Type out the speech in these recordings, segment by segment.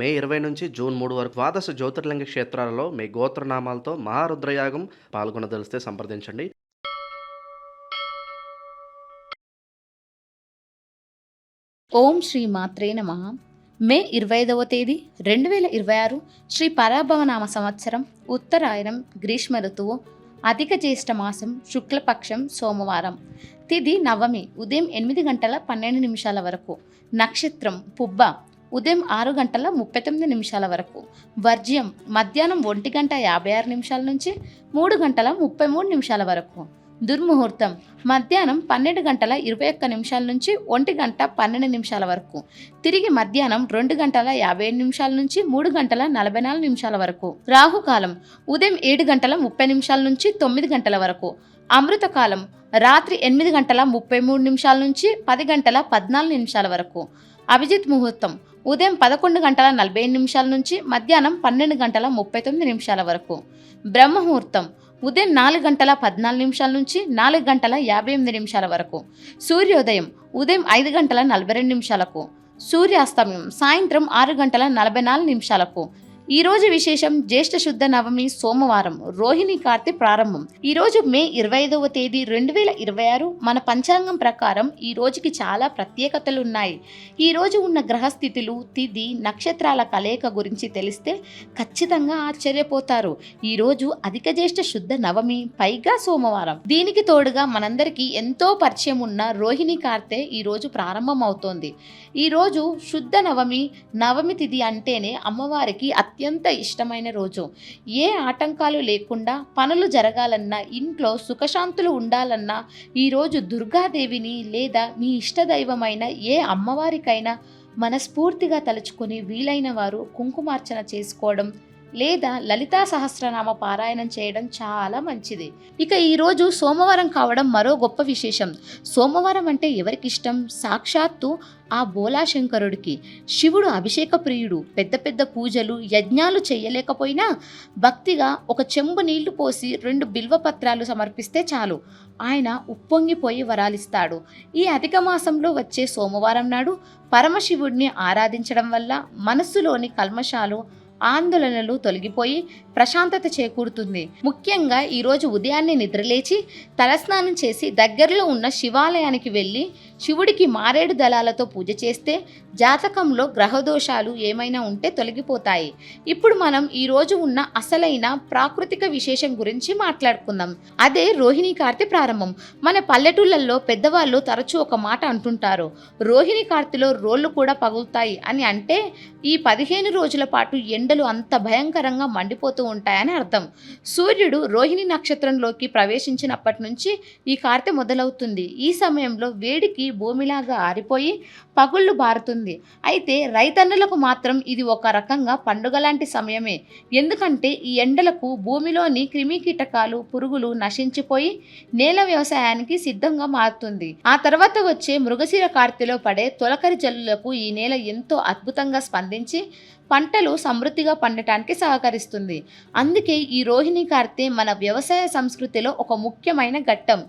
మే 20 నుంచి జూన్ 3 వరకు ద్వాదశ జ్యోతిర్లింగ క్షేత్రాలలో మీ గోత్రనామాలతో మహారుద్రయాగం పాల్గొనదలిస్తే సంప్రదించండి. ఓం శ్రీ మాత్రే నమః. మే 25వ తేదీ 2026 శ్రీ పరాభవనామ సంవత్సరం ఉత్తరాయణం గ్రీష్మ ఋతువు అధిక జ్యేష్ఠ మాసం శుక్లపక్షం సోమవారం. తిథి నవమి ఉదయం 8:12 వరకు. నక్షత్రం పుబ్బ ఉదయం 6:39 వరకు. వర్జ్యం మధ్యాహ్నం 1:56 నుంచి 3:33 వరకు. దుర్ముహూర్తం మధ్యాహ్నం 12:21 నుంచి 1:12 వరకు. తిరిగి మధ్యాహ్నం 2:57 నుంచి 3:44 వరకు. రాహుకాలం ఉదయం 7:30 నుంచి 9 వరకు. అమృతకాలం రాత్రి 8:33 నుంచి 10:14 వరకు. అభిజిత్ ముహూర్తం ఉదయం 11:45 నుంచి మధ్యాహ్నం 12:39 వరకు. బ్రహ్మముహూర్తం ఉదయం 4:14 నుంచి 4:58 వరకు. సూర్యోదయం ఉదయం 5:42. సూర్యాస్తమయం సాయంత్రం 6:44. ఈరోజు విశేషం జ్యేష్ఠ శుద్ధ నవమి సోమవారం రోహిణి కార్తె ప్రారంభం. ఈరోజు మే 25వ తేదీ 2026 మన పంచాంగం ప్రకారం ఈ రోజుకి చాలా ప్రత్యేకతలు ఉన్నాయి. ఈ రోజు ఉన్న గ్రహస్థితులు తిథి నక్షత్రాల కలయిక గురించి తెలిస్తే ఖచ్చితంగా ఆశ్చర్యపోతారు. ఈరోజు అధిక జ్యేష్ఠ శుద్ధ నవమి పైగా సోమవారం. దీనికి తోడుగా మనందరికీ ఎంతో పరిచయం ఉన్న రోహిణి కార్తె ఈరోజు ప్రారంభం అవుతోంది. ఈరోజు శుద్ధ నవమి నవమి తిథి అంటేనే అమ్మవారికి అత్యంత ఇష్టమైన రోజు. ఏ ఆటంకాలు లేకుండా పనులు జరగాలన్నా ఇంట్లో సుఖశాంతులు ఉండాలన్నా ఈరోజు దుర్గాదేవిని లేదా మీ ఇష్టదైవమైన ఏ అమ్మవారికైనా మనస్ఫూర్తిగా తలుచుకొని వీలైన వారు కుంకుమార్చన చేసుకోవడం లేదా లలితా సహస్రనామ పారాయణం చేయడం చాలా మంచిది. ఇక ఈరోజు సోమవారం కావడం మరో గొప్ప విశేషం. సోమవారం అంటే ఎవరికి ఇష్టం? సాక్షాత్తు ఆ బోలాశంకరుడికి. శివుడు అభిషేక ప్రియుడు. పెద్ద పెద్ద పూజలు యజ్ఞాలు చేయలేకపోయినా భక్తిగా ఒక చెంబు నీళ్లు పోసి 2 బిల్వపత్రాలు సమర్పిస్తే చాలు, ఆయన ఉప్పొంగిపోయి వరాలిస్తాడు. ఈ అధిక మాసంలో వచ్చే సోమవారం నాడు పరమశివుడిని ఆరాధించడం వల్ల మనస్సులోని కల్మషాలు ఆందోళనలు తొలగిపోయి ప్రశాంతత చేకూరుతుంది. ముఖ్యంగా ఈరోజు ఉదయాన్నే నిద్రలేచి తలస్నానం చేసి దగ్గరలో ఉన్న శివాలయానికి వెళ్ళి శివుడికి మారేడు దళాలతో పూజ చేస్తే జాతకంలో గ్రహదోషాలు ఏమైనా ఉంటే తొలగిపోతాయి. ఇప్పుడు మనం ఈరోజు ఉన్న అసలైన ప్రాకృతిక విశేషం గురించి మాట్లాడుకుందాం. అదే రోహిణి కార్తె ప్రారంభం. మన పల్లెటూళ్ళల్లో పెద్దవాళ్ళు తరచూ ఒక మాట అంటుంటారు, రోహిణి కార్తెలో రోళ్ళు కూడా పగులుతాయి అని. అంటే ఈ 15 రోజుల పాటు ఎండలు అంత భయంకరంగా మండిపోతూ ఉంటాయని అర్థం. సూర్యుడు రోహిణి నక్షత్రంలోకి ప్రవేశించినప్పటి నుంచి ఈ కార్తె మొదలవుతుంది. ఈ సమయంలో వేడికి భూమిలాగా ఆరిపోయి పగుళ్ళు బారుతుంది. అయితే రైతన్నులకు మాత్రం ఇది ఒక రకంగా పండుగ లాంటి సమయమే. ఎందుకంటే ఈ ఎండలకు భూమిలోని క్రిమి కీటకాలు పురుగులు నశించిపోయి నేల వ్యవసాయానికి సిద్ధంగా మారుతుంది. ఆ తర్వాత వచ్చే మృగశిర కార్తెలో పడే తొలకరి జల్లులకు ఈ నేల ఎంతో అద్భుతంగా స్పందించి పంటలు సమృద్ధిగా పండటానికి సహకరిస్తుంది. అందుకే ఈ రోహిణి కార్తె మన వ్యవసాయ సంస్కృతిలో ఒక ముఖ్యమైన ఘట్టం.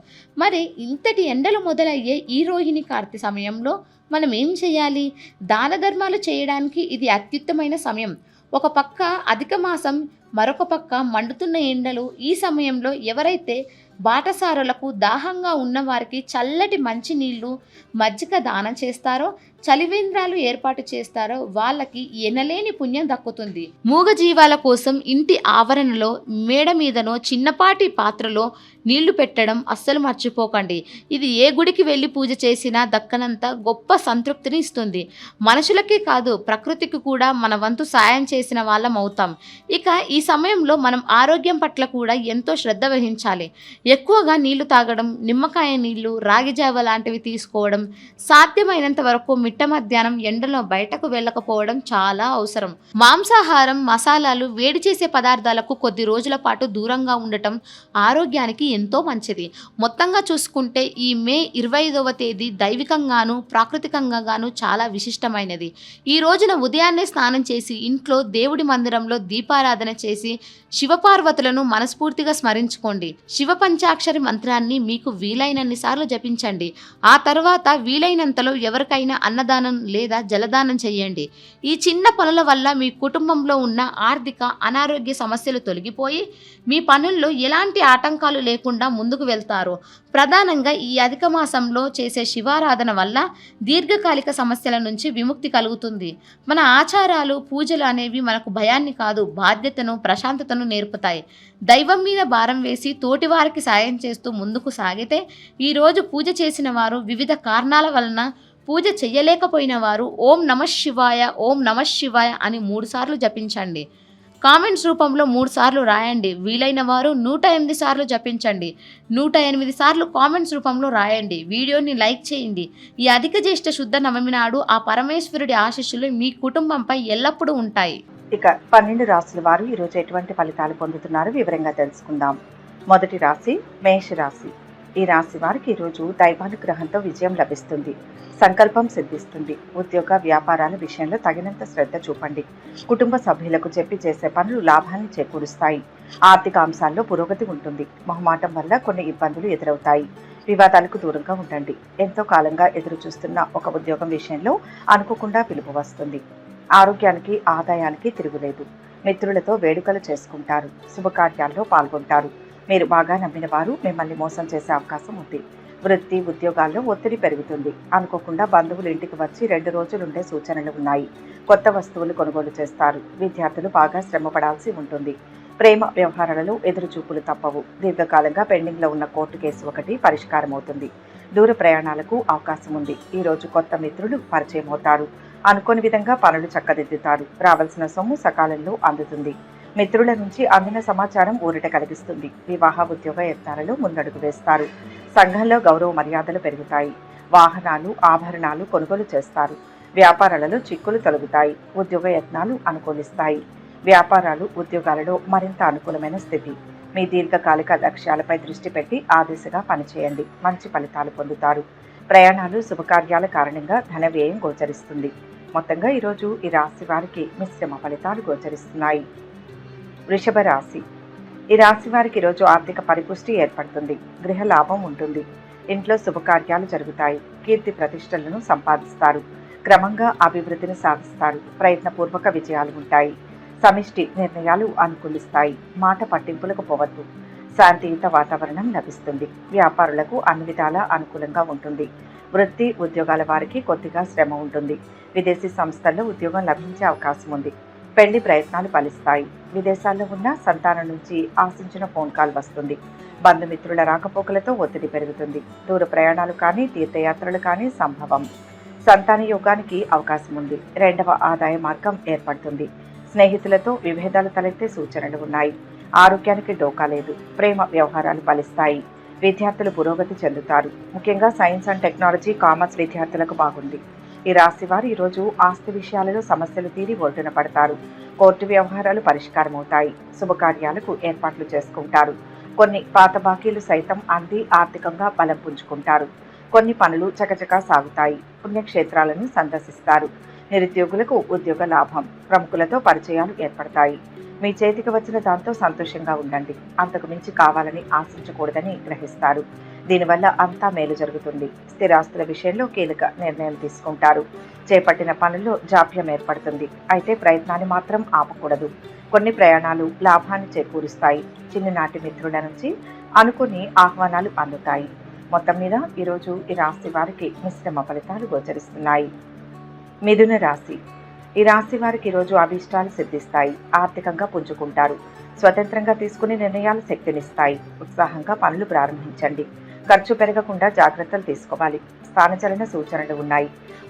మరి ఇంతటి ఎండలు మొదలయ్యే ఈ రోహిణి కార్తె సమయంలో మనం ఏం చేయాలి? దాన ధర్మాలు చేయడానికి ఇది అత్యుత్తమైన సమయం. ఒక పక్క అధిక మాసం, మరొక పక్క మండుతున్న ఎండలు. ఈ సమయంలో ఎవరైతే బాటసారులకు దాహంగా ఉన్నవారికి చల్లటి మంచినీళ్ళు మజ్జిగ దానం చేస్తారో, చలివేంద్రాలు ఏర్పాటు చేస్తారో వాళ్ళకి ఎనలేని పుణ్యం దక్కుతుంది. మూగజీవాల కోసం ఇంటి ఆవరణలో మేడ మీదనో చిన్నపాటి పాత్రలో నీళ్లు పెట్టడం అస్సలు మర్చిపోకండి. ఇది ఏ గుడికి వెళ్ళి పూజ చేసినా దక్కనంత గొప్ప సంతృప్తిని ఇస్తుంది. మనుషులకే కాదు ప్రకృతికి కూడా మన వంతు సాయం చేసిన వాళ్ళం అవుతాం. ఇక ఈ సమయంలో మనం ఆరోగ్యం పట్ల కూడా ఎంతో శ్రద్ధ వహించాలి. ఎక్కువగా నీళ్లు తాగడం, నిమ్మకాయ నీళ్లు, రాగి జావ లాంటివి తీసుకోవడం, సాధ్యమైనంత వరకు మిట్ట మధ్యాహ్నం ఎండలో బయటకు వెళ్ళకపోవడం చాలా అవసరం. మాంసాహారం మసాలాలు వేడి చేసే పదార్థాలకు కొద్ది రోజుల పాటు దూరంగా ఉండటం ఆరోగ్యానికి ఎంతో మంచిది. మొత్తంగా చూసుకుంటే ఈ మే 25వ తేదీ దైవికంగాను ప్రాకృతికంగాను చాలా విశిష్టమైనది. ఈ రోజున ఉదయాన్నే స్నానం చేసి ఇంట్లో దేవుడి మందిరంలో దీపారాధన చేసి శివపార్వతులను మనస్ఫూర్తిగా స్మరించుకోండి. శివ పంచాక్షరి మంత్రాన్ని మీకు వీలైనన్ని సార్లు జపించండి. ఆ తర్వాత వీలైనంతలో ఎవరికైనా అన్నదానం లేదా జలదానం చేయండి. ఈ చిన్న పనుల వల్ల మీ కుటుంబంలో ఉన్న ఆర్థిక అనారోగ్య సమస్యలు తొలగిపోయి మీ పనుల్లో ఎలాంటి ఆటంకాలు లేకుండా ముందుకు వెళ్తారు. ప్రధానంగా ఈ అధిక మాసంలో చేసే శివారాధన వల్ల దీర్ఘకాలిక సమస్యల నుంచి విముక్తి కలుగుతుంది. మన ఆచారాలు పూజలు అనేవి మనకు భయాన్ని కాదు, బాధ్యతను, ప్రశాంతతను నేర్పుతాయి. దైవం మీద భారం వేసి తోటివారికి సాయం చేస్తూ ముందుకు సాగితే ఈరోజు పూజ చేసిన వారు వివిధ కారణాల వలన పూజ చెయ్యలేకపోయిన వారు ఓం నమః శివాయ, ఓం నమః శివాయ అని 3 సార్లు జపించండి. కామెంట్స్ రూపంలో 3 సార్లు రాయండి. వీలైన వారు 108 సార్లు జపించండి. 108 సార్లు కామెంట్స్ రూపంలో రాయండి. వీడియోని లైక్ చేయండి. ఈ అధిక జ్యేష్ఠ శుద్ధ నవమి నాడు ఆ పరమేశ్వరుడి ఆశీస్సులు మీ కుటుంబంపై ఎల్లప్పుడూ ఉంటాయి. ఇక 12 రాశుల వారు ఈరోజు ఎటువంటి ఫలితాలు పొందుతున్నారో వివరంగా తెలుసుకుందాం. మొదటి రాశి మేషరాశి. ఈ రాశి వారికి ఈరోజు దైవానుగ్రహంతో విజయం లభిస్తుంది. సంకల్పం సిద్ధిస్తుంది. ఉద్యోగ వ్యాపారాల విషయంలో తగినంత శ్రద్ధ చూపండి. కుటుంబ సభ్యులకు చెప్పి చేసే పనులు లాభాన్ని చేకూరుస్తాయి. ఆర్థిక అంశాల్లో పురోగతి ఉంటుంది. మొహమాటం వల్ల కొన్ని ఇబ్బందులు ఎదురవుతాయి. వివాదాలకు దూరంగా ఉండండి. ఎంతో కాలంగా ఎదురు చూస్తున్న ఒక ఉద్యోగం విషయంలో అనుకోకుండా పిలుపు వస్తుంది. ఆరోగ్యానికి ఆదాయానికి తిరుగులేదు. మిత్రులతో వేడుకలు చేసుకుంటారు. శుభకార్యాల్లో పాల్గొంటారు. మీరు బాగా నమ్మిన వారు మిమ్మల్ని మోసం చేసే అవకాశం ఉంది. వృత్తి ఉద్యోగాల్లో ఒత్తిడి పెరుగుతుంది. అనుకోకుండా బంధువులు ఇంటికి వచ్చి 2 రోజులుండే సూచనలు ఉన్నాయి. కొత్త వస్తువులు కొనుగోలు చేస్తారు. విద్యార్థులు బాగా శ్రమ పడాల్సి ఉంటుంది. ప్రేమ వ్యవహారాలలో ఎదురుచూపులు తప్పవు. దీర్ఘకాలంగా పెండింగ్లో ఉన్న కోర్టు కేసు ఒకటి పరిష్కారం అవుతుంది. దూర ప్రయాణాలకు అవకాశం ఉంది. ఈరోజు కొత్త మిత్రులు పరిచయం అవుతారు. అనుకోని విధంగా పనులు చక్కదిద్దుతారు. రావాల్సిన సొమ్ము సకాలంలో అందుతుంది. మిత్రుల నుంచి అందిన సమాచారం ఊరట కలిగిస్తుంది. వివాహ ఉద్యోగ యత్నాలలో ముందడుగు వేస్తారు. సంఘంలో గౌరవ మర్యాదలు పెరుగుతాయి. వాహనాలు ఆభరణాలు కొనుగోలు చేస్తారు. వ్యాపారాలలో చిక్కులు తొలగుతాయి. ఉద్యోగ యత్నాలు అనుకూలిస్తాయి. వ్యాపారాలు ఉద్యోగాలలో మరింత అనుకూలమైన స్థితి. మీ దీర్ఘకాలిక లక్ష్యాలపై దృష్టి పెట్టి ఆ దిశగా పనిచేయండి. మంచి ఫలితాలు పొందుతారు. ప్రయాణాలు శుభకార్యాల కారణంగా ధన వ్యయం గోచరిస్తుంది. మొత్తంగా ఈరోజు ఈ రాశి వారికి మిశ్రమ ఫలితాలు గోచరిస్తున్నాయి. వృషభ రాశి. ఈ రాశి వారికి ఈరోజు ఆర్థిక పరిపుష్టి ఏర్పడుతుంది. గృహ లాభం ఉంటుంది. ఇంట్లో శుభకార్యాలు జరుగుతాయి. కీర్తి ప్రతిష్టలను సంపాదిస్తారు. క్రమంగా అభివృద్ధిని సాధిస్తారు. ప్రయత్నపూర్వక విజయాలు ఉంటాయి. సమిష్టి నిర్ణయాలు అనుకూలిస్తాయి. మాట పట్టింపులకు పోవద్దు. శాంతియుత వాతావరణం లభిస్తుంది. వ్యాపారులకు అన్ని విధాలా అనుకూలంగా ఉంటుంది. వృత్తి ఉద్యోగాల వారికి కొద్దిగా శ్రమ ఉంటుంది. విదేశీ సంస్థల్లో ఉద్యోగం లభించే అవకాశం ఉంది. పెళ్లి ప్రయత్నాలు ఫలిస్తాయి. విదేశాల్లో ఉన్న సంతానం నుంచి ఆశించిన ఫోన్ కాల్ వస్తుంది. బంధుమిత్రుల రాకపోకలతో ఒత్తిడి పెరుగుతుంది. దూర ప్రయాణాలు కానీ తీర్థయాత్రలు కానీ సంభవం. సంతాన యోగానికి అవకాశం ఉంది. 2వ ఆదాయ మార్గం ఏర్పడుతుంది. స్నేహితులతో విభేదాలు తలెత్తే సూచనలు ఉన్నాయి. ఆరోగ్యానికి డోకా లేదు. ప్రేమ వ్యవహారాలు ఫలిస్తాయి. విద్యార్థులు పురోగతి చెందుతారు. ముఖ్యంగా సైన్స్ అండ్ టెక్నాలజీ, కామర్స్ విద్యార్థులకు బాగుంది. ఈ రాశి వారు ఈరోజు ఆస్తి విషయాలలో సమస్యలు తీరి ఒడ్డున పడతారు. కోర్టు వ్యవహారాలు పరిష్కారం అవుతాయి. శుభకార్యాలకు ఏర్పాట్లు చేసుకుంటారు. కొన్ని పాత బాకీలు సైతం అంది ఆర్థికంగా బలం పుంజుకుంటారు. కొన్ని పనులు చకచకా సాగుతాయి. పుణ్యక్షేత్రాలను సందర్శిస్తారు. నిరుద్యోగులకు ఉద్యోగ లాభం. ప్రముఖులతో పరిచయాలు ఏర్పడతాయి. మీ చేతికి వచ్చిన దాంతో సంతోషంగా ఉండండి. అంతకు మించి కావాలని ఆశించకూడదని గ్రహిస్తారు. దీనివల్ల అంతా మేలు జరుగుతుంది. స్థిరాస్తుల విషయంలో కీలక నిర్ణయం తీసుకుంటారు. చేపట్టిన పనుల్లో జాప్యం ఏర్పడుతుంది. అయితే ప్రయత్నాన్ని మాత్రం ఆపకూడదు. కొన్ని ప్రయాణాలు లాభాన్ని చేకూరుస్తాయి. చిన్ననాటి మిత్రుల నుంచి అనుకుని ఆహ్వానాలు అందుతాయి. మొత్తం మీద ఈరోజు ఈ రాశి వారికి మిశ్రమ ఫలితాలు గోచరిస్తున్నాయి. మిథున రాశి. ఈ రాశి వారికి ఈరోజు అభీష్టాలు సిద్ధిస్తాయి. ఆర్థికంగా పుంజుకుంటారు. స్వతంత్రంగా తీసుకునే నిర్ణయాలు శక్తినిస్తాయి. ఉత్సాహంగా పనులు ప్రారంభించండి. ఖర్చు పెరగకుండా జాగ్రత్తలు తీసుకోవాలి. స్థానచలన సూచనలు ఉన్నాయి.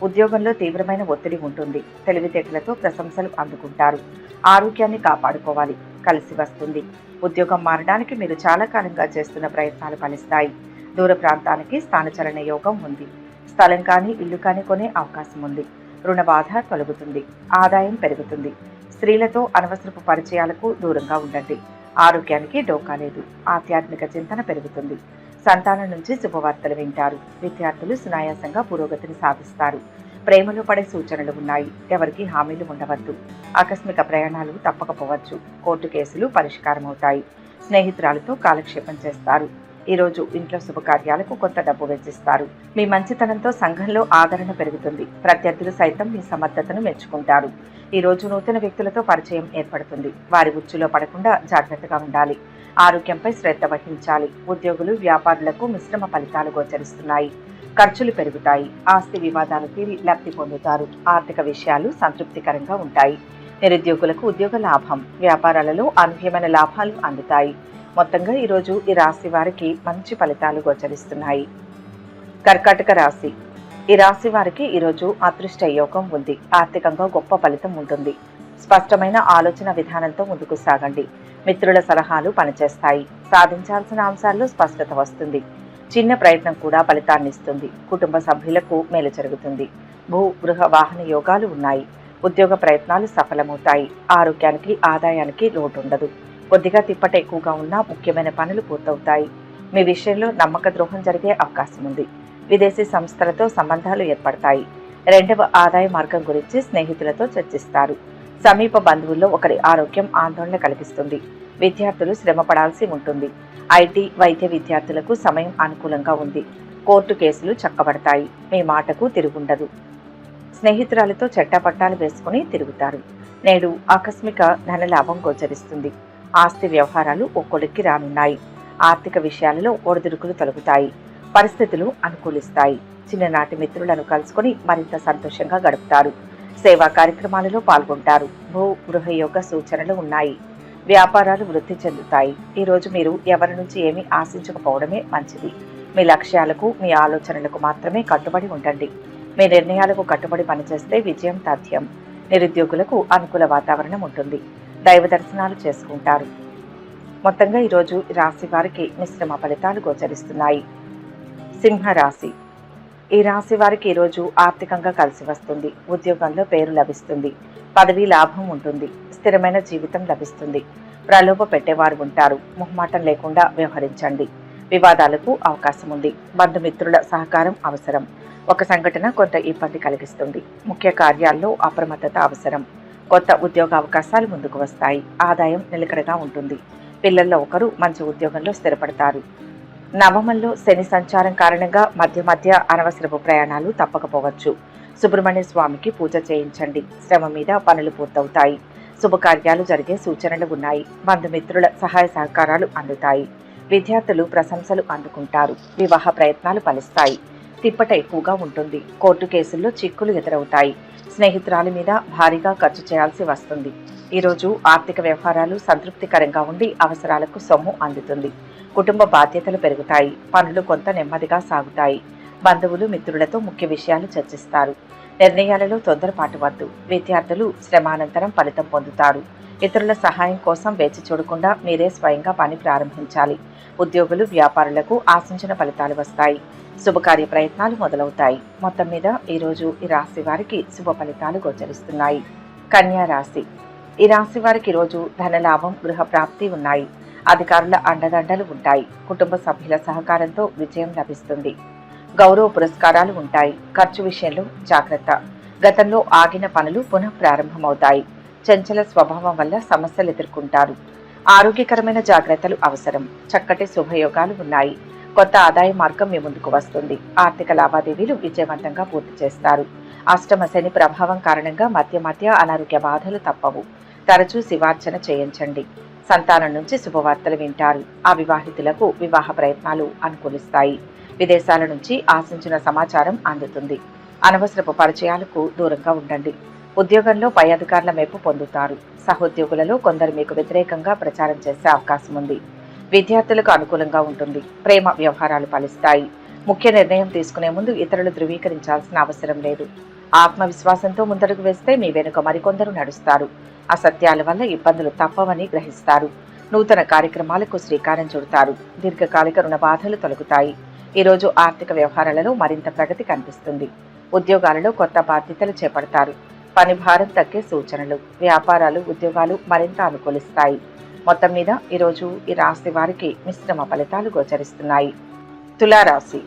ఉద్యోగంలో తీవ్రమైన ఒత్తిడి ఉంటుంది. తెలివితేటలతో ప్రశంసలు అందుకుంటారు. ఆరోగ్యాన్ని కాపాడుకోవాలి. కలిసి వస్తుంది. ఉద్యోగం మారడానికి మీరు చాలా కాలంగా చేస్తున్న ప్రయత్నాలు ఫలిస్తాయి. దూర ప్రాంతానికి స్థానచలన యోగం ఉంది. స్థలం కానీ ఇల్లు కానీ కొనే అవకాశం ఉంది. రుణ బాధ తొలగుతుంది. ఆదాయం పెరుగుతుంది. స్త్రీలతో అనవసరపు పరిచయాలకు దూరంగా ఉండండి. ఆరోగ్యానికి డోకా లేదు. ఆధ్యాత్మిక చింతన పెరుగుతుంది. సంతానం నుంచి శుభవార్తలు వింటారు. విద్యార్థులు సునాయాసంగా పురోగతిని సాధిస్తారు. ప్రేమలో పడే సూచనలు ఉన్నాయి. ఎవరికి హామీలు ఉండవద్దు. ఆకస్మిక ప్రయాణాలు తప్పకపోవచ్చు. కోర్టు కేసులు పరిష్కారం అవుతాయి. స్నేహితురాలతో కాలక్షేపం చేస్తారు. ఈరోజు ఇంట్లో శుభకార్యాలకు కొంత డబ్బు వెచ్చిస్తారు. మీ మంచితనంతో సంఘంలో ఆదరణ పెరుగుతుంది. ప్రత్యర్థులు సైతం మీ సమర్థతను మెచ్చుకుంటారు. ఈ రోజు నూతన వ్యక్తులతో పరిచయం ఏర్పడుతుంది. వారి ఉచ్చులో పడకుండా జాగ్రత్తగా ఉండాలి. ఆరోగ్యంపై శ్రద్ధ వహించాలి. ఉద్యోగులు, వ్యాపారులకు మిశ్రమ ఫలితాలు గోచరిస్తున్నాయి. ఖర్చులు పెరుగుతాయి. ఆస్తి వివాదాలు తీరి లబ్ధి పొందుతారు. ఆర్థిక విషయాలు సంతృప్తికరంగా ఉంటాయి. నిరుద్యోగులకు ఉద్యోగ లాభం, వ్యాపారాలలో అనూహ్యమైన లాభాలు అందుతాయి. మొత్తంగా ఈరోజు ఈ రాశి వారికి మంచి ఫలితాలు గోచరిస్తున్నాయి. కర్కాటక రాశి. ఈ రాశి వారికి ఈరోజు అదృష్ట యోగం ఉంది. ఆర్థికంగా గొప్ప ఫలితం ఉంటుంది. స్పష్టమైన ఆలోచన విధానంతో ముందుకు సాగండి. మిత్రుల సలహాలు పనిచేస్తాయి. సాధించాల్సిన అంశాల్లో స్పష్టత వస్తుంది. చిన్న ప్రయత్నం కూడా ఫలితాన్నిస్తుంది. కుటుంబ సభ్యులకు మేలు జరుగుతుంది. భూ గృహ వాహన యోగాలు ఉన్నాయి. ఉద్యోగ ప్రయత్నాలు సఫలమవుతాయి. ఆరోగ్యానికి, ఆదాయానికి లోటు ఉండదు. కొద్దిగా తిప్పట ఎక్కువగా ఉన్నా ముఖ్యమైన పనులు పూర్తవుతాయి. మీ విషయంలో నమ్మక ద్రోహం జరిగే అవకాశం ఉంది. విదేశీ సంస్థలతో సంబంధాలు ఏర్పడతాయి. రెండవ ఆదాయ మార్గం గురించి స్నేహితులతో చర్చిస్తారు. సమీప బంధువుల్లో ఒకరి ఆరోగ్యం ఆందోళన కలిగిస్తుంది. విద్యార్థులు శ్రమ పడాల్సి ఉంటుంది. ఐటీ, వైద్య విద్యార్థులకు సమయం అనుకూలంగా ఉంది. కోర్టు కేసులు చక్కబడతాయి. మీ మాటకు తిరుగుండదు. స్నేహితురాలతో చెట్టాపట్టాలు వేసుకుని తిరుగుతారు. నేడు ఆకస్మిక ధనలాభం గోచరిస్తుంది. ఆస్తి వ్యవహారాలు ఒక్కొలిక్కి రానున్నాయి. ఆర్థిక విషయాలలో ఒడిదుడుకులు తొలగుతాయి. పరిస్థితులు అనుకూలిస్తాయి. చిన్ననాటి మిత్రులను కలుసుకుని మరింత సంతోషంగా గడుపుతారు. సేవా కార్యక్రమాలలో పాల్గొంటారు. భూ గృహ యోగ సూచనలు ఉన్నాయి. వ్యాపారాలు వృద్ధి చెందుతాయి. ఈరోజు మీరు ఎవరి నుంచి ఏమీ ఆశించకపోవడమే మంచిది. మీ లక్ష్యాలకు, మీ ఆలోచనలకు మాత్రమే కట్టుబడి ఉండండి. మీ నిర్ణయాలకు కట్టుబడి పనిచేస్తే విజయం తథ్యం. నిరుద్యోగులకు అనుకూల వాతావరణం ఉంటుంది. దైవ దర్శనాలు చేసుకుంటారు. మొత్తంగా ఈరోజు రాశి వారికి మిశ్రమ ఫలితాలు గోచరిస్తున్నాయి. సింహరాశి. ఈ రాశి వారికి ఈరోజు ఆర్థికంగా కలిసి వస్తుంది. ఉద్యోగంలో పేరు లభిస్తుంది. పదవీ లాభం ఉంటుంది. స్థిరమైన జీవితం లభిస్తుంది. ప్రలోభ పెట్టేవారు ఉంటారు. మొహమాటం లేకుండా వ్యవహరించండి. వివాదాలకు అవకాశం ఉంది. బంధుమిత్రుల సహకారం అవసరం. ఒక సంఘటన కొంత ఇబ్బంది కలిగిస్తుంది. ముఖ్య కార్యాల్లో అప్రమత్తత అవసరం. కొత్త ఉద్యోగ అవకాశాలు ముందుకు వస్తాయి. ఆదాయం నిలకడగా ఉంటుంది. పిల్లల్లో ఒకరు మంచి ఉద్యోగంలో స్థిరపడతారు. నవమంలో శని సంచారం కారణంగా మధ్య మధ్య అనవసరపు ప్రయాణాలు తప్పకపోవచ్చు. సుబ్రహ్మణ్య స్వామికి పూజ చేయించండి. శ్రమ మీద పనులు పూర్తవుతాయి. శుభకార్యాలు జరిగే సూచనలు ఉన్నాయి. బంధుమిత్రుల సహాయ సహకారాలు అందుతాయి. విద్యార్థులు ప్రశంసలు అందుకుంటారు. వివాహ ప్రయత్నాలు ఫలిస్తాయి. తిప్పట ఎక్కువగా ఉంటుంది. కోర్టు కేసుల్లో చిక్కులు ఎదురవుతాయి. స్నేహితురాలి మీద భారీగా ఖర్చు చేయాల్సి వస్తుంది. ఈరోజు ఆర్థిక వ్యవహారాలు సంతృప్తికరంగా ఉండి అవసరాలకు సొమ్ము అందుతుంది. కుటుంబ బాధ్యతలు పెరుగుతాయి. పనులు కొంత నెమ్మదిగా సాగుతాయి. బంధువులు, మిత్రులతో ముఖ్య విషయాలు చర్చిస్తారు. నిర్ణయాలలో తొందరపాటు వద్దు. విద్యార్థులు శ్రమానంతరం ఫలితం పొందుతారు. ఇతరుల సహాయం కోసం వేచి చూడకుండా మీరే స్వయంగా పని ప్రారంభించాలి. ఉద్యోగులు, వ్యాపారులకు ఆశించిన ఫలితాలు వస్తాయి. శుభకార్య ప్రయత్నాలు మొదలవుతాయి. మొత్తం మీద ఈరోజు ఈ రాశి వారికి శుభ ఫలితాలు గోచరిస్తున్నాయి. కన్యా రాశి. ఈ రాశి వారికి ఈరోజు ధనలాభం, గృహ ప్రాప్తి ఉన్నాయి. అధికారుల అండదండలు ఉంటాయి. కుటుంబ సభ్యుల సహకారంతో విజయం లభిస్తుంది. గౌరవ పురస్కారాలు ఉంటాయి. ఖర్చు విషయంలో జాగ్రత్త. గతంలో ఆగిన పనులు పునః ప్రారంభమవుతాయి. చంచల స్వభావం వల్ల సమస్యలు ఎదుర్కొంటారు. ఆరోగ్యకరమైన జాగ్రత్తలు అవసరం. చక్కటి శుభయోగాలు ఉన్నాయి. కొత్త ఆదాయ మార్గం మీ ముందుకు వస్తుంది. ఆర్థిక లావాదేవీలు విజయవంతంగా పూర్తి చేస్తారు. అష్టమ శని ప్రభావం కారణంగా మధ్య మధ్య అనారోగ్య బాధలు తప్పవు. తరచూ శివార్చన చేయించండి. సంతానం నుంచి శుభవార్తలు వింటారు. అవివాహితులకు వివాహ ప్రయత్నాలు అనుకూలిస్తాయి. విదేశాల నుంచి ఆశించిన సమాచారం అందుతుంది. అనవసరపు పరిచయాలకు దూరంగా ఉండండి. ఉద్యోగంలో పై అధికారుల మెప్పు పొందుతారు. సహోద్యోగులలో కొందరు మీకు వ్యతిరేకంగా ప్రచారం చేసే అవకాశం ఉంది. విద్యార్థులకు అనుకూలంగా ఉంటుంది. ప్రేమ వ్యవహారాలు ఫలిస్తాయి. ముఖ్య నిర్ణయం తీసుకునే ముందు ఇతరులు ధృవీకరించాల్సిన అవసరం లేదు. ఆత్మవిశ్వాసంతో ముందడుగు వేస్తే మీ వెనుక మరికొందరు నడుస్తారు. అసత్యాల వల్ల ఇబ్బందులు తప్పవని గ్రహిస్తారు. నూతన కార్యక్రమాలకు శ్రీకారం చుడతారు. దీర్ఘకాలిక రుణ బాధలు తొలగుతాయి. ఈరోజు ఆర్థిక వ్యవహారాలలో మరింత ప్రగతి కనిపిస్తుంది. ఉద్యోగాలలో కొత్త బాధ్యతలు చేపడతారు. పని భారం తగ్గే సూచనలు. వ్యాపారాలు, ఉద్యోగాలు మరింత అనుకూలిస్తాయి. మొత్తం మీద ఈరోజు ఈ రాశి వారికి మిశ్రమ ఫలితాలు గోచరిస్తున్నాయి. తులారాశి.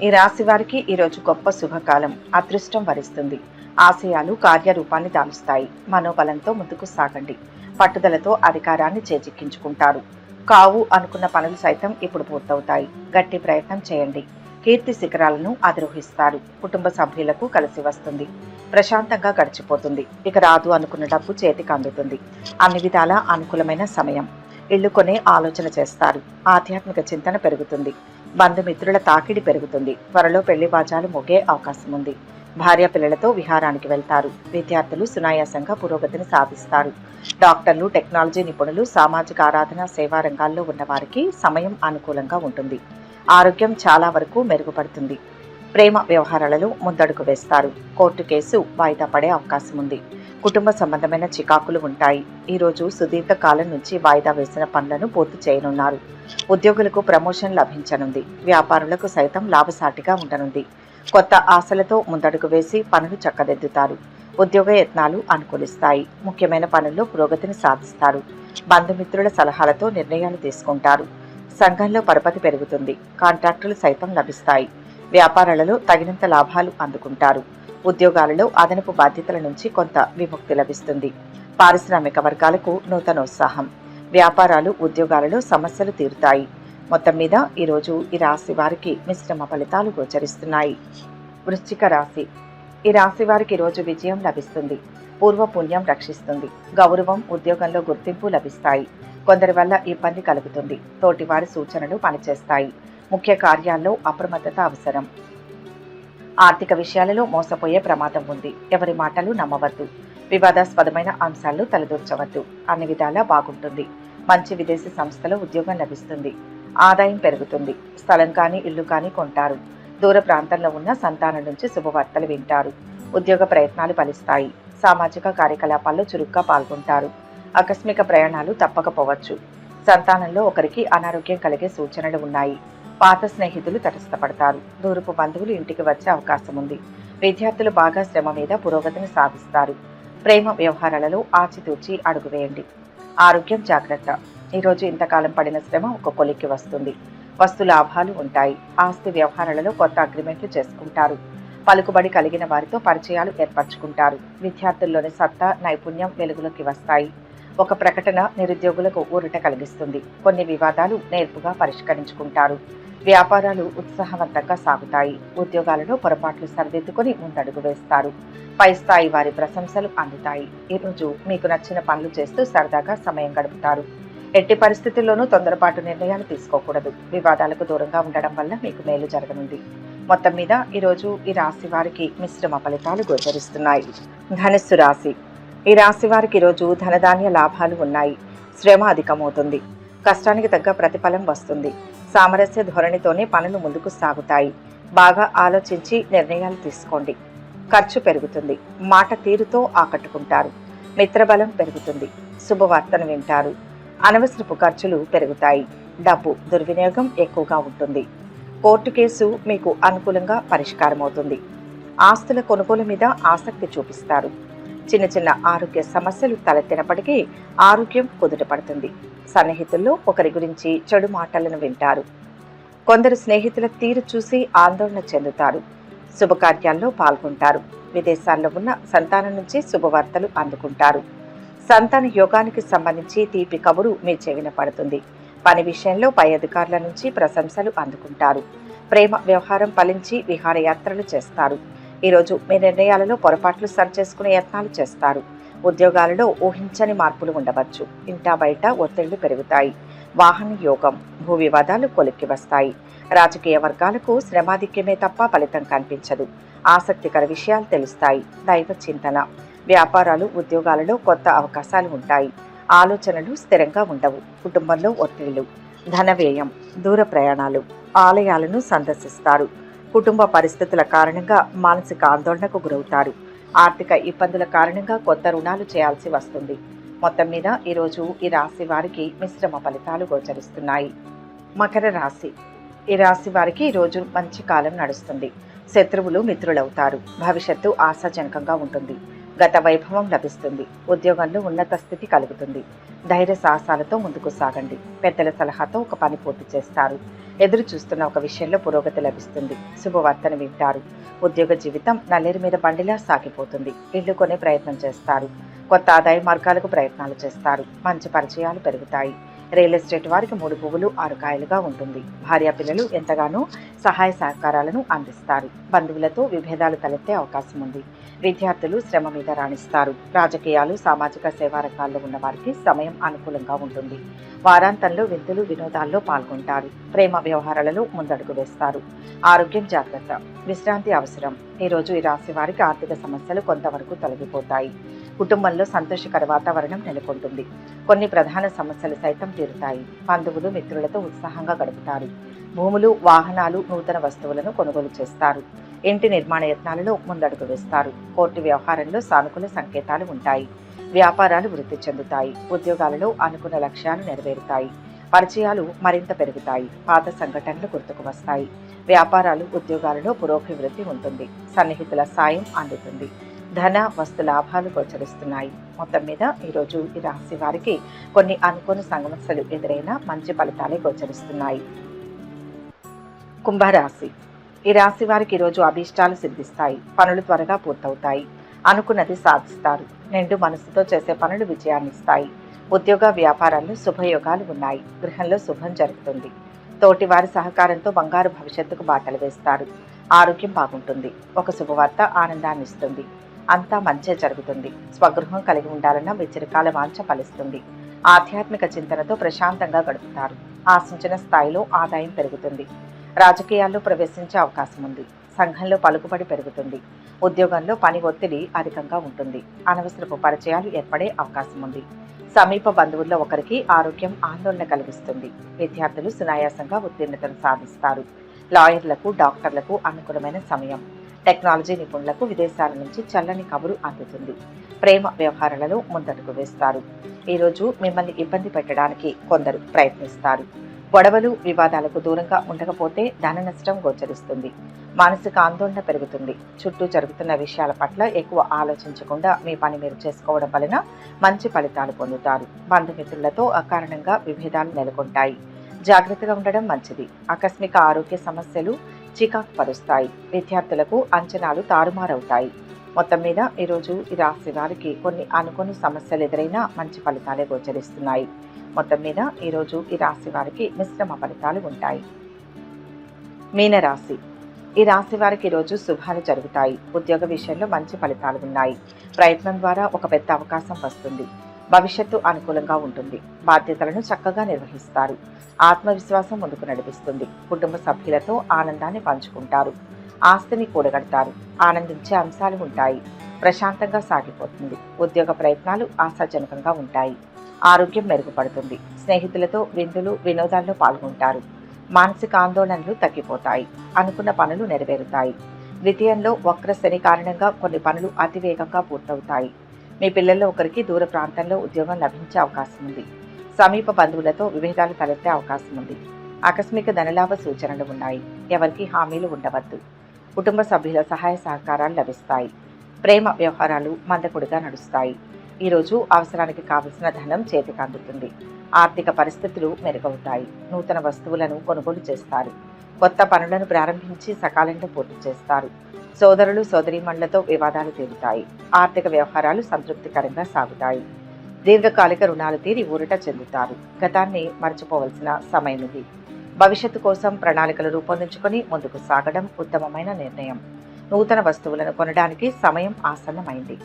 ఈ రాశి వారికి ఈరోజు గొప్ప శుభకాలం. అదృష్టం వరిస్తుంది. ఆశయాలు కార్యరూపాన్ని దాలుస్తాయి. మనోబలంతో ముందుకు సాగండి. పట్టుదలతో అధికారాన్ని చేజిక్కించుకుంటారు. కావు అనుకున్న పనులు సైతం ఇప్పుడు పూర్తవుతాయి. గట్టి ప్రయత్నం చేయండి. కీర్తి శిఖరాలను అధిరోహిస్తారు. కుటుంబ సభ్యులకు కలిసి వస్తుంది. ప్రశాంతంగా గడిచిపోతుంది. ఇక రాదు అనుకున్న డబ్బు చేతికి అందుతుంది. అన్ని విధాలా అనుకూలమైన సమయం. ఇల్లు కొనే ఆలోచన చేస్తారు. ఆధ్యాత్మిక చింతన పెరుగుతుంది. బంధుమిత్రుల తాకిడి పెరుగుతుంది. త్వరలో పెళ్లి బాజాలు మోగే అవకాశం ఉంది. భార్య పిల్లలతో విహారానికి వెళ్తారు. విద్యార్థులు సునాయాసంగా పురోగతిని సాధిస్తారు. డాక్టర్లు, టెక్నాలజీ నిపుణులు, సామాజిక ఆరాధన సేవా రంగాల్లో ఉన్న వారికి సమయం అనుకూలంగా ఉంటుంది. ఆరోగ్యం చాలా వరకు మెరుగుపడుతుంది. ప్రేమ వ్యవహారాలలో ముందడుగు వేస్తారు. కోర్టు కేసు వాయిదా పడే అవకాశం ఉంది. కుటుంబ సంబంధమైన చికాకులు ఉంటాయి. ఈరోజు సుదీర్ఘ కాలం నుంచి వాయిదా వేసిన పనులను పూర్తి చేయనున్నారు. ఉద్యోగులకు ప్రమోషన్ లభించనుంది. వ్యాపారులకు సైతం లాభసాటిగా ఉండనుంది. కొత్త ఆశలతో ముందడుగు వేసి పనులు చక్కదిద్దుతారు. ఉద్యోగ యత్నాలు అనుకూలిస్తాయి. ముఖ్యమైన పనుల్లో పురోగతిని సాధిస్తారు. బంధుమిత్రుల సలహాలతో నిర్ణయాలు తీసుకుంటారు. సంఘంలో పరపతి పెరుగుతుంది. కాంట్రాక్టులు సైతం లభిస్తాయి. వ్యాపారాలలో తగినంత లాభాలు అందుకుంటారు. ఉద్యోగాలలో అదనపు బాధ్యతల నుంచి కొంత విముక్తి లభిస్తుంది. పారిశ్రామిక వర్గాలకు నూతనోత్సాహం. వ్యాపారాలు, ఉద్యోగాలలో సమస్యలు తీరుతాయి. మొత్తం మీద ఈరోజు ఈ రాశి వారికి మిశ్రమ ఫలితాలు గోచరిస్తున్నాయి. వృశ్చిక రాశి. ఈ రాశి వారికి ఈరోజు విజయం లభిస్తుంది. పూర్వ పుణ్యం రక్షిస్తుంది. గౌరవం, ఉద్యోగంలో గుర్తింపు లభిస్తాయి. కొందరి వల్ల ఇబ్బంది కలుగుతుంది. తోటివారి సూచనలు పనిచేస్తాయి. ముఖ్య కార్యాల్లో అప్రమత్తత అవసరం. ఆర్థిక విషయాలలో మోసపోయే ప్రమాదం ఉంది. ఎవరి మాటలు నమ్మవద్దు. వివాదాస్పదమైన అంశాల్లో తలదూర్చవద్దు. అన్ని విధాలా బాగుంటుంది. మంచి విదేశీ సంస్థలో ఉద్యోగం లభిస్తుంది. ఆదాయం పెరుగుతుంది. స్థలం కానీ ఇల్లు కానీ కొంటారు. దూర ప్రాంతంలో ఉన్న సంతానం నుంచి శుభవార్తలు వింటారు. ఉద్యోగ ప్రయత్నాలు ఫలిస్తాయి. సామాజిక కార్యకలాపాల్లో చురుగ్గా పాల్గొంటారు. ఆకస్మిక ప్రయాణాలు తప్పకపోవచ్చు. సంతానంలో ఒకరికి అనారోగ్యం కలిగే సూచనలు ఉన్నాయి. పాత స్నేహితులు తటస్థపడతారు. దూరపు బంధువులు ఇంటికి వచ్చే అవకాశం ఉంది. విద్యార్థులు బాగా శ్రమ మీద పురోగతిని సాధిస్తారు. ప్రేమ వ్యవహారాలలో ఆచితూచి అడుగు వేయండి. ఆరోగ్యం జాగ్రత్త. ఈరోజు ఇంతకాలం పడిన శ్రమ ఒక కొలిక్కి వస్తుంది. వస్తు లాభాలు ఉంటాయి. ఆస్తి వ్యవహారాలలో కొత్త అగ్రిమెంట్లు చేసుకుంటారు. పలుకుబడి కలిగిన వారితో పరిచయాలు ఏర్పరచుకుంటారు. విద్యార్థుల్లోని సత్తా, నైపుణ్యం వెలుగులోకి వస్తాయి. ఒక ప్రకటన నిరుద్యోగులకు ఊరట కలిగిస్తుంది. కొన్ని వివాదాలు నేర్పుగా పరిష్కరించుకుంటారు. వ్యాపారాలు ఉత్సాహవంతంగా సాగుతాయి. ఉద్యోగాలలో పొరపాట్లు సరిదిద్దుకొని ముందడుగు వేస్తారు. పై స్థాయి వారి ప్రశంసలు అందుతాయి. ఈరోజు మీకు నచ్చిన పనులు చేస్తూ సరదాగా సమయం గడుపుతారు. ఎట్టి పరిస్థితుల్లోనూ తొందరపాటు నిర్ణయాలు తీసుకోకూడదు. వివాదాలకు దూరంగా ఉండడం వల్ల మీకు మేలు జరగనుంది. మొత్తం మీద ఈరోజు ఈ రాశి వారికి మిశ్రమ ఫలితాలు గోచరిస్తున్నాయి. ధనుస్సు రాశి. ఈ రాశి వారికి ఈరోజు ధనధాన్య లాభాలు ఉన్నాయి. శ్రమ అధికమవుతుంది. కష్టానికి తగ్గ ప్రతిఫలం వస్తుంది. సామరస్య ధోరణితోనే పనులు ముందుకు సాగుతాయి. బాగా ఆలోచించి నిర్ణయాలు తీసుకోండి. ఖర్చు పెరుగుతుంది. మాట తీరుతో ఆకట్టుకుంటారు. మిత్రబలం పెరుగుతుంది. శుభవార్తను వింటారు. అనవసరపు ఖర్చులు పెరుగుతాయి. డబ్బు దుర్వినియోగం ఎక్కువగా ఉంటుంది. కోర్టు కేసు మీకు అనుకూలంగా పరిష్కారం అవుతుంది. ఆస్తుల కొనుగోలు మీద ఆసక్తి చూపిస్తారు. చిన్న చిన్న ఆరోగ్య సమస్యలు తలెత్తినప్పటికీ ఆరోగ్యం కుదుటపడుతుంది. సన్నిహితుల్లో ఒకరి గురించి చెడు మాటలను వింటారు. కొందరు స్నేహితుల తీరు చూసి ఆందోళన చెందుతారు. శుభకార్యాల్లో పాల్గొంటారు. విదేశాల్లో ఉన్న సంతానం నుంచి శుభవార్తలు అందుకుంటారు. సంతాన యోగానికి సంబంధించి తీపి కబురు మీ చెవిన పడుతుంది. పని విషయంలో పై అధికారుల నుంచి ప్రశంసలు అందుకుంటారు. ప్రేమ వ్యవహారం ఫలించి విహారయాత్రలు చేస్తారు. ఈరోజు మీ నిర్ణయాలలో పొరపాట్లు సరిచేసుకునే యత్నాలు చేస్తారు. ఉద్యోగాలలో ఊహించని మార్పులు ఉండవచ్చు. ఇంటా బయట ఒత్తిళ్లు పెరుగుతాయి. వాహన యోగం, భూ వివాదాలు కొలిక్కి వస్తాయి. రాజకీయ వర్గాలకు శ్రమాధిక్యమే తప్ప ఫలితం కనిపించదు. ఆసక్తికర విషయాలు తెలుస్తాయి. దైవ చింతన. వ్యాపారాలు, ఉద్యోగాలలో కొత్త అవకాశాలు ఉంటాయి. ఆలోచనలు స్థిరంగా ఉండవు. కుటుంబంలో ఒత్తిళ్లు, ధన వ్యయం, దూర ప్రయాణాలు, ఆలయాలను సందర్శిస్తారు. కుటుంబ పరిస్థితుల కారణంగా మానసిక ఆందోళనకు గురవుతారు. ఆర్థిక ఇబ్బందుల కారణంగా కొత్త రుణాలు చేయాల్సి వస్తుంది. మొత్తం మీద ఈరోజు ఈ రాశి వారికి మిశ్రమ ఫలితాలు గోచరిస్తున్నాయి. మకర రాశి. ఈ రాశి వారికి ఈరోజు మంచి కాలం నడుస్తుంది. శత్రువులు మిత్రులవుతారు. భవిష్యత్తు ఆశాజనకంగా ఉంటుంది. గత వైభవం లభిస్తుంది. ఉద్యోగంలో ఉన్నత స్థితి కలుగుతుంది. ధైర్య సాహసాలతో ముందుకు సాగండి. పెద్దల సలహాతో ఒక పని పూర్తి చేస్తారు. ఎదురు చూస్తున్న ఒక విషయంలో పురోగతి లభిస్తుంది. శుభవార్తను వింటారు. ఉద్యోగ జీవితం నల్లేరు మీద బండిలా సాగిపోతుంది. ఇల్లు కొనే ప్రయత్నం చేస్తారు. కొత్త ఆదాయ మార్గాలకు ప్రయత్నాలు చేస్తారు. మంచి పరిచయాలు పెరుగుతాయి. రియల్ ఎస్టేట్ వారికి 3 పువ్వులు 6 కాయలుగా ఉంటుంది. భార్యా పిల్లలు ఎంతగానో సహాయ సహకారాలను అందిస్తారు. బంధువులతో విభేదాలు తలెత్తే అవకాశం ఉంది. విద్యార్థులు శ్రమ మీద రాణిస్తారు. రాజకీయాలు, సామాజిక సేవా రంగాల్లో ఉన్న వారికి సమయం అనుకూలంగా ఉంటుంది. వారాంతంలో విందులు, వినోదాల్లో పాల్గొంటారు. ప్రేమ వ్యవహారాలలో ముందడుగు వేస్తారు. ఆరోగ్యం జాగ్రత్త, విశ్రాంతి అవసరం. ఈరోజు ఈ రాశి వారికి ఆర్థిక సమస్యలు కొంతవరకు తొలగిపోతాయి. కుటుంబంలో సంతోషకర వాతావరణం నెలకొంటుంది. కొన్ని ప్రధాన సమస్యలు సైతం తీరుతాయి. బంధువులు, మిత్రులతో ఉత్సాహంగా గడుపుతారు. భూములు, వాహనాలు, నూతన వస్తువులను కొనుగోలు చేస్తారు. ఇంటి నిర్మాణ యత్నాలలో ముందడుగు వేస్తారు. కోర్టు వ్యవహారంలో సానుకూల సంకేతాలు ఉంటాయి. వ్యాపారాలు వృద్ధి చెందుతాయి. ఉద్యోగాలలో అనుకున్న లక్ష్యాలు నెరవేరుతాయి. పరిచయాలు మరింత పెరుగుతాయి. పాత సంఘటనలు గుర్తుకు వస్తాయి. వ్యాపారాలు, ఉద్యోగాలలో పురోభివృద్ధి ఉంటుంది. సన్నిహితుల సాయం అందుతుంది. ధన, వస్తు లాభాలు గోచరిస్తున్నాయి. మొత్తం మీద ఈరోజు ఈ రాశి వారికి కొన్ని అనుకోని సమస్యలు ఎదురైనా మంచి ఫలితాలే గోచరిస్తున్నాయి. కుంభరాశి. ఈ రాశి వారికి ఈరోజు అభీష్టాలు సిద్ధిస్తాయి. పనులు త్వరగా పూర్తవుతాయి. అనుకున్నది సాధిస్తారు. నిండు మనసుతో చేసే పనులు విజయాన్నిస్తాయి. ఉద్యోగ వ్యాపారాల్లో శుభయోగాలు ఉన్నాయి. గృహంలో శుభం జరుగుతుంది. తోటి వారి సహకారంతో బంగారు భవిష్యత్తుకు బాటలు వేస్తారు. ఆరోగ్యం బాగుంటుంది. ఒక శుభవార్త ఆనందాన్ని ఇస్తుంది. అంతా మంచే జరుగుతుంది. స్వగృహం కలిగి ఉండాలన్న మీ చిరకాల వాంఛ ఫలిస్తుంది. ఆధ్యాత్మిక చింతనతో ప్రశాంతంగా గడుపుతారు. ఆశించిన స్థాయిలో ఆదాయం పెరుగుతుంది. రాజకీయాల్లో ప్రవేశించే అవకాశం ఉంది. సంఘంలో పలుకుబడి పెరుగుతుంది. ఉద్యోగంలో పని ఒత్తిడి అధికంగా ఉంటుంది. అనవసరపు పరిచయాలు ఏర్పడే అవకాశం ఉంది. సమీప బంధువుల్లో ఒకరికి ఆరోగ్యం ఆందోళన కలిగిస్తుంది. విద్యార్థులు సునాయాసంగా ఉత్తీర్ణతను సాధిస్తారు. లాయర్లకు, డాక్టర్లకు అనుకూలమైన సమయం. టెక్నాలజీ నిపుణులకు విదేశాల నుంచి చల్లని కబురు అందుతుంది. ప్రేమ వ్యవహారాలలో ముందడుగు వేస్తారు. ఈరోజు మిమ్మల్ని ఇబ్బంది పెట్టడానికి కొందరు ప్రయత్నిస్తారు. గొడవలు, వివాదాలకు దూరంగా ఉండకపోతే ధన నష్టం గోచరిస్తుంది. మానసిక ఆందోళన పెరుగుతుంది. చుట్టూ జరుగుతున్న విషయాల పట్ల ఎక్కువ ఆలోచించకుండా మీ పని మీరు చేసుకోవడం వలన మంచి ఫలితాలు పొందుతారు. బంధుమిత్రులతో అకారణంగా విభేదాలు నెలకొంటాయి. జాగ్రత్తగా ఉండడం మంచిది. ఆకస్మిక ఆరోగ్య సమస్యలు చికాకు పరుస్తాయి. విద్యార్థులకు అంచనాలు తారుమారవుతాయి. మొత్తం మీద ఈరోజు ఈ రాశి వారికి కొన్ని అనుకోని సమస్యలు ఎదురైనా మంచి ఫలితాలే గోచరిస్తున్నాయి. మొత్తం మీద ఈరోజు ఈ రాశి వారికి మిశ్రమ ఫలితాలు ఉంటాయి. మీనరాశి. ఈ రాశి వారికి ఈరోజు శుభాలు జరుగుతాయి. ఉద్యోగ విషయంలో మంచి ఫలితాలు ఉన్నాయి. ప్రయత్నం ద్వారా ఒక పెద్ద అవకాశం వస్తుంది. భవిష్యత్తు అనుకూలంగా ఉంటుంది. బాధ్యతలను చక్కగా నిర్వహిస్తారు. ఆత్మవిశ్వాసం ముందుకు నడిపిస్తుంది. కుటుంబ సభ్యులతో ఆనందాన్ని పంచుకుంటారు. ఆస్తిని కూడగడతారు. ఆనందించే అంశాలు ఉంటాయి. ప్రశాంతంగా సాగిపోతుంది. ఉద్యోగ ప్రయత్నాలు ఆశాజనకంగా ఉంటాయి. ఆరోగ్యం మెరుగుపడుతుంది. స్నేహితులతో విందులు, వినోదాల్లో పాల్గొంటారు. మానసిక ఆందోళనలు తగ్గిపోతాయి. అనుకున్న పనులు నెరవేరుతాయి. ద్వితీయంలో వక్ర శని కారణంగా కొన్ని పనులు అతివేగంగా పూర్తవుతాయి. మీ పిల్లల్లో ఒకరికి దూర ప్రాంతంలో ఉద్యోగం లభించే అవకాశం ఉంది. సమీప బంధువులతో విభేదాలు తలెత్తే అవకాశం ఉంది. ఆకస్మిక ధనలాభ సూచనలు ఉన్నాయి. ఎవరికి హామీలు ఉండవద్దు. కుటుంబ సభ్యుల సహాయ సహకారాలు లభిస్తాయి. ప్రేమ వ్యవహారాలు మందకొడిగా నడుస్తాయి. ఈరోజు అవసరానికి కావలసిన ధనం చేతికి అందుతుంది. ఆర్థిక పరిస్థితులు మెరుగవుతాయి. నూతన వస్తువులను కొనుగోలు చేస్తారు. కొత్త పనులను ప్రారంభించి సకాలంలో పూర్తి చేస్తారు. సోదరులు, సోదరీమణులతో వివాదాలు తీరుతాయి. ఆర్థిక వ్యవహారాలు సంతృప్తికరంగా సాగుతాయి. దీర్ఘకాలిక రుణాలు తీరి ఊరట చెందుతారు. గతాన్ని మర్చిపోవలసిన సమయం ఇది. భవిష్యత్తు కోసం ప్రణాళికలు రూపొందించుకొని ముందుకు సాగడం ఉత్తమమైన నిర్ణయం. నూతన వస్తువులను కొనడానికి సమయం ఆసన్నమైంది.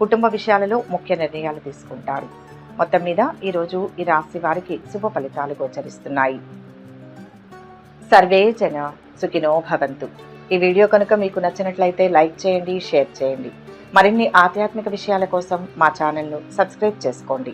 కుటుంబ విషయాలలో ముఖ్య నిర్ణయాలు తీసుకుంటారు. మొత్తం మీద ఈరోజు ఈ రాశి వారికి శుభ ఫలితాలు గోచరిస్తున్నాయి. సర్వే జన సుఖినో భవంతు. ఈ వీడియో కనుక మీకు నచ్చినట్లయితే లైక్ చేయండి, షేర్ చేయండి. మరిన్ని ఆధ్యాత్మిక విషయాల కోసం మా ఛానల్ను సబ్స్క్రైబ్ చేసుకోండి.